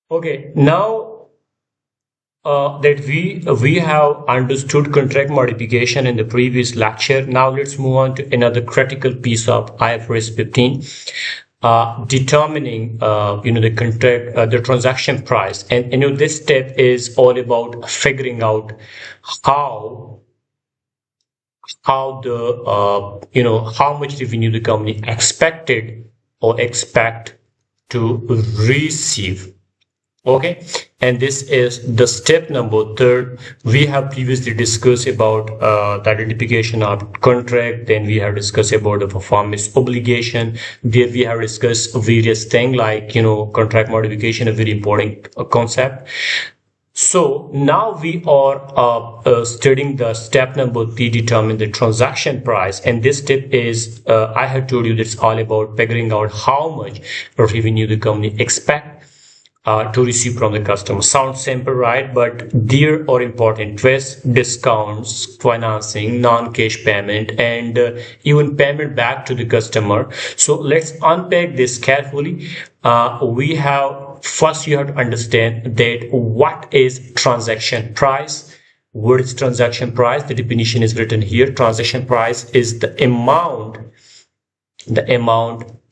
Okay, now that we have understood contract modification in the previous lecture, now let's move on to another critical piece of IFRS 15, determining the contract, the transaction price, and this step is all about figuring out how the how much revenue the company expected or expect to receive. Okay, and this is the step number third. We have previously discussed about the identification of contract. Then we have discussed about the performance obligation. There we have discussed various things like contract modification, a very important concept. So now we are studying the step number three, determine the transaction price. And this step is, I have told you, that's all about figuring out how much revenue the company expect to receive from the customer. Sounds simple, right? But there are important twists: discounts, financing, non-cash payment, and even payment back to the customer. So let's unpack this carefully. We have first, you have to understand that what is transaction price. What is transaction price? The definition is written here. Transaction price is the amount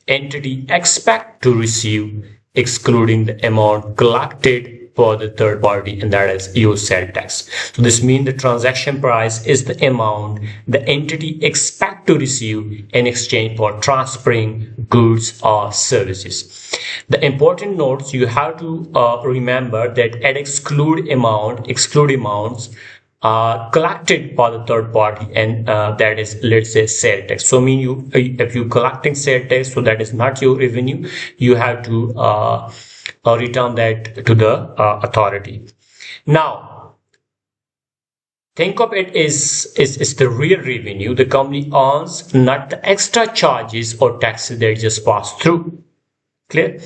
entity expect to receive, excluding the amount collected for the third party, and that is your sales tax. So this means the transaction price is the amount the entity expect to receive in exchange for transferring goods or services. The important notes you have to remember that at exclude amounts collected by the third party, and that is, let's say, sales tax. So mean if you collecting sales tax, so that is not your revenue, you have to return that to the authority. Now think of it is the real revenue the company earns, not the extra charges or taxes that just pass through. Clear?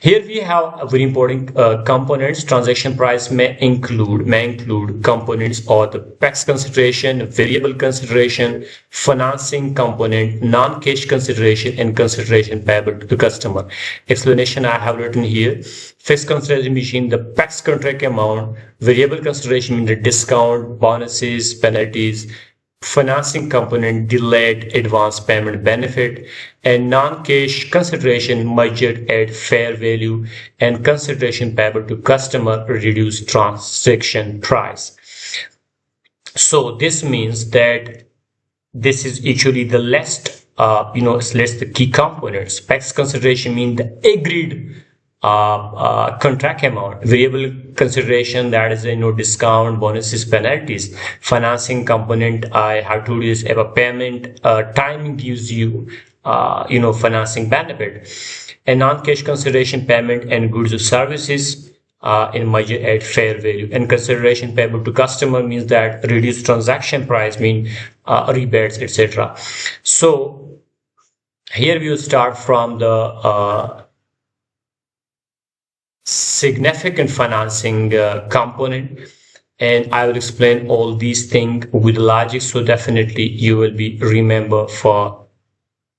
Here we have a very important components. Transaction price may include components or the tax consideration, variable consideration, financing component, non-cash consideration, and consideration payable to the customer. Explanation I have written here. Fixed consideration means the tax contract amount, variable consideration means the discount, bonuses, penalties, financing component, delayed advance payment benefit, and non-cash consideration measured at fair value, and consideration payable to customer, reduced transaction price. So this means that this is actually the list, list the key components. Tax consideration means the agreed contract amount, variable consideration, that is discount, bonuses, penalties. Financing component, I have told you, is if a payment timing gives you financing benefit. And non-cash consideration payment and goods or services in measure at fair value. And consideration payable to customer means that reduced transaction price, mean rebates, etc. So here we will start from the significant financing component, and I will explain all these things with logic, so definitely you will be remember for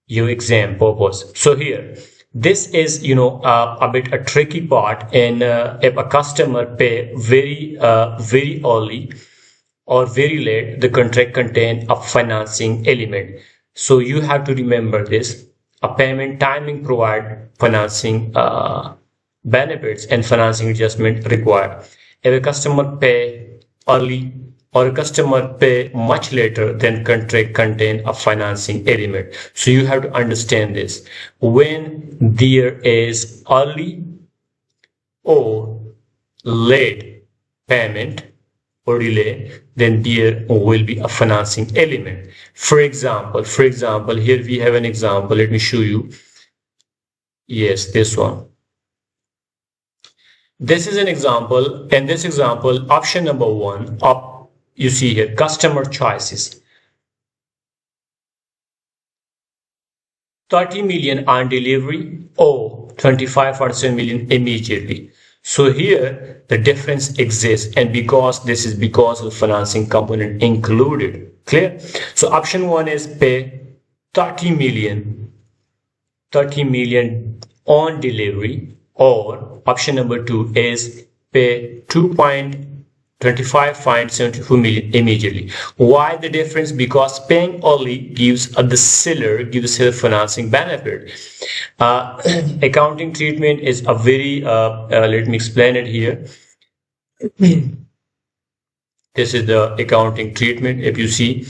your exam purpose. So here, this is a bit a tricky part, and if a customer pay very early or very late, the contract contain a financing element. So you have to remember this. A payment timing provide financing benefits and financing adjustment required. If a customer pay early or a customer pay much later, then contract contain a financing element. So you have to understand this. When there is early or late payment or delay, then there will be a financing element. For example, here we have an example. Let me show you. Yes, this one. This is an example. In this example, option number one, you see here, customer choices. 30 million on delivery or 25% million immediately. So here the difference exists, and because this is because of the financing component included. Clear? So option one is pay 30 million on delivery, or Option number 2 is pay 2.25.74 million immediately. Why the difference? Because paying early gives the seller financing benefit. Accounting treatment is a very let me explain it here. This is the accounting treatment. If you see,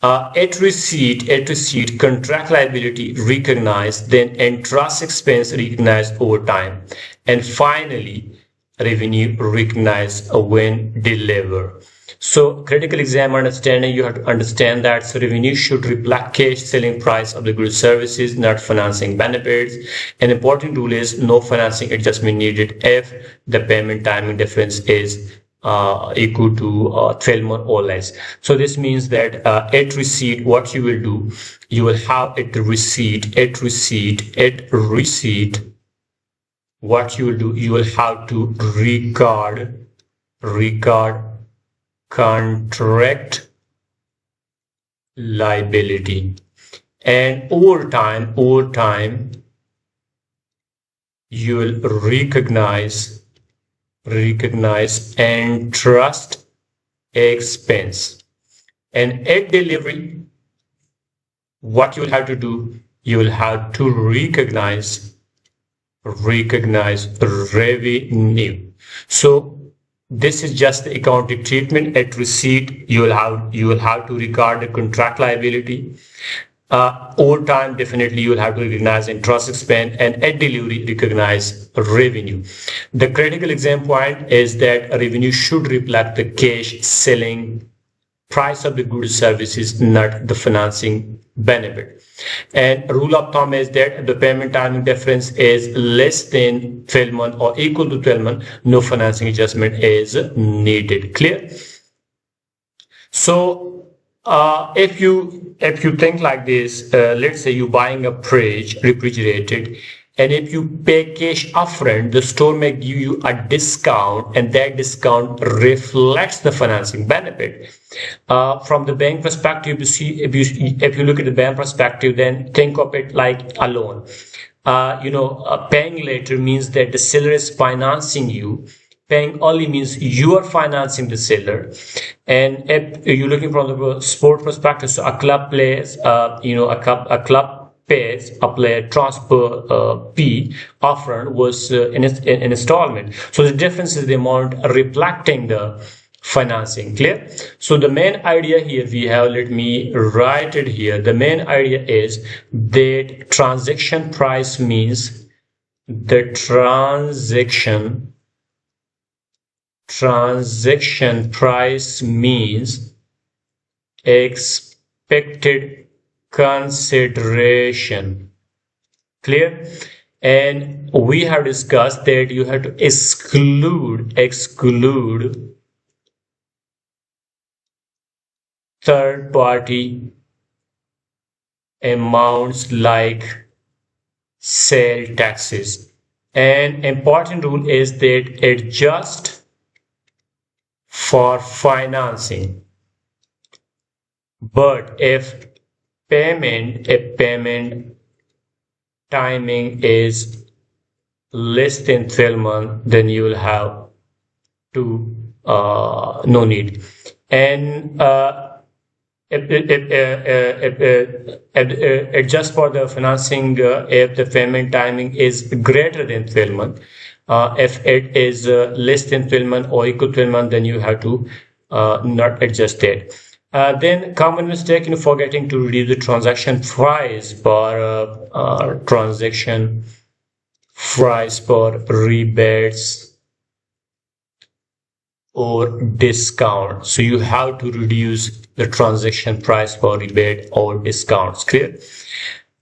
at receipt, contract liability recognized, then interest expense recognized over time, and finally revenue recognized when delivered. So critical exam understanding, you have to understand that so revenue should reflect cash selling price of the goods services, not financing benefits. An important rule is no financing adjustment needed if the payment timing difference is equal to 12 months or less. So this means that at receipt, what you will do, you will have at receipt, what you will do, you will have to record contract liability, and over time you will recognize interest expense. And at delivery, what you will have to do, you will have to recognize revenue. So this is just the accounting treatment. At receipt, you will have to record the contract liability. Over time, definitely you will have to recognize interest expense, and at delivery recognize revenue. The critical exam point is that revenue should reflect the cash selling price of the goods services, not the financing benefit. And rule of thumb is that the payment timing difference is less than 12 months or equal to 12 months, no financing adjustment is needed. Clear? So if you think like this, let's say you're buying a fridge refrigerated, and if you pay cash upfront, the store may give you a discount, and that discount reflects the financing benefit. From the bank perspective, you see, if you look at the bank perspective, then think of it like a loan. Paying later means that the seller is financing you. Paying early means you are financing the seller. And if you're looking from the sport perspective, so a club plays, a club pays a player transfer fee upfront was an installment. So the difference is the amount reflecting the financing. Clear? So the main idea here we have, let me write it here. The main idea is that transaction price means the transaction price means expected consideration. Clear? And we have discussed that you have to exclude third party amounts like sale taxes. An important rule is that adjust for financing, but if payment timing is less than 12 months, then you will have to no need. And adjust for the financing if the payment timing is greater than 12 months. If it is less than 12 months or equal to 12 months, then you have to not adjust it. Then common mistake in forgetting to reduce the transaction price for rebates or discount. So you have to reduce the transaction price for rebate or discounts. Clear?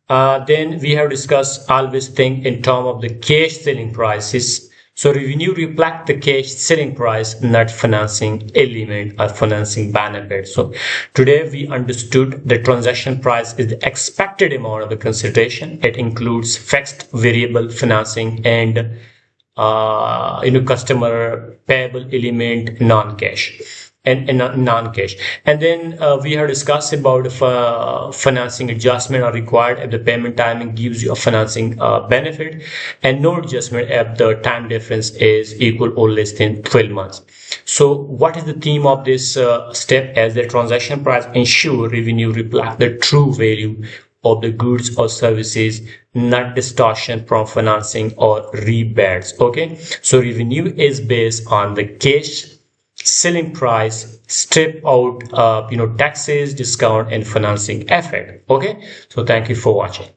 Then we have discussed always think in terms of the cash selling prices. So revenue reflect the cash selling price, not financing element or financing benefit. So today we understood the transaction price is the expected amount of the consideration. It includes fixed, variable financing, and customer payable element, non-cash. and non-cash. And then we have discussed about if financing adjustment are required if the payment timing gives you a financing benefit, and no adjustment if the time difference is equal or less than 12 months. So what is the theme of this step? As the transaction price ensure revenue reflect the true value of the goods or services, not distortion from financing or rebates. Okay, so revenue is based on the cash selling price, strip out taxes, discount, and financing effect. Okay, so thank you for watching.